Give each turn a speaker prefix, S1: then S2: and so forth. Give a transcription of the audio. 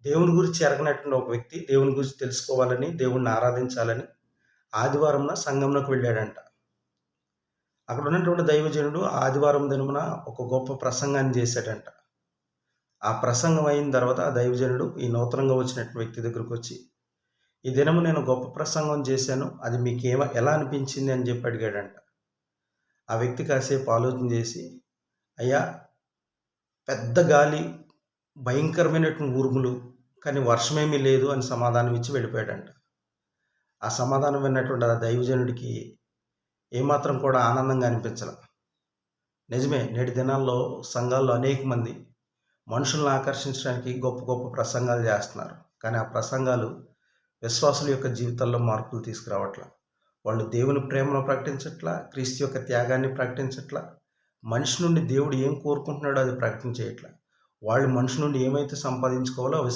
S1: దేవుని గురించి ఎరగనటువంటి ఒక వ్యక్తి దేవుని గురించి తెలుసుకోవాలని, దేవుడిని ఆరాధించాలని ఆదివారంన సంఘంలోకి వెళ్ళాడంట. అక్కడ ఉన్నటువంటి దైవజనుడు ఆదివారం దినమున ఒక గొప్ప ప్రసంగాన్ని చేశాడంట. ఆ ప్రసంగం అయిన తర్వాత ఆ దైవజనుడు ఈ నూతనంగా వచ్చినటువంటి వ్యక్తి దగ్గరకొచ్చి, "ఈ దినము నేను గొప్ప ప్రసంగం చేశాను. అది ఎలా అనిపించింది?" అని చెప్పి అడిగాడంట. ఆ వ్యక్తి కాసేపు ఆలోచన చేసి, "అయ్యా, పెద్ద గాలి, భయంకరమైనటువంటి ఉరుములు, కానీ వర్షమేమీ లేదు" అని సమాధానం ఇచ్చి వెళ్ళిపోయాడంట. ఆ సమాధానం విన్నటువంటి ఆ దైవజనుడికి ఏమాత్రం కూడా ఆనందంగా అనిపించల. నిజమే, నేటి దినాల్లో సంఘాల్లో అనేక మంది మనుషులను ఆకర్షించడానికి గొప్ప గొప్ప ప్రసంగాలు చేస్తున్నారు. కానీ ఆ ప్రసంగాలు విశ్వాసుల యొక్క జీవితాల్లో మార్పులు తీసుకురావట్ల. వాళ్ళు దేవుని ప్రేమను ప్రకటించట్లా, క్రీస్తు యొక్క త్యాగాన్ని ప్రకటించట్లా, మనిషి నుండి దేవుడు ఏం కోరుకుంటున్నాడో అది ప్రకటన చేయట్లా. వాళ్ళు మనిషి నుండి ఏమైతే సంపాదించుకోవాలో అవి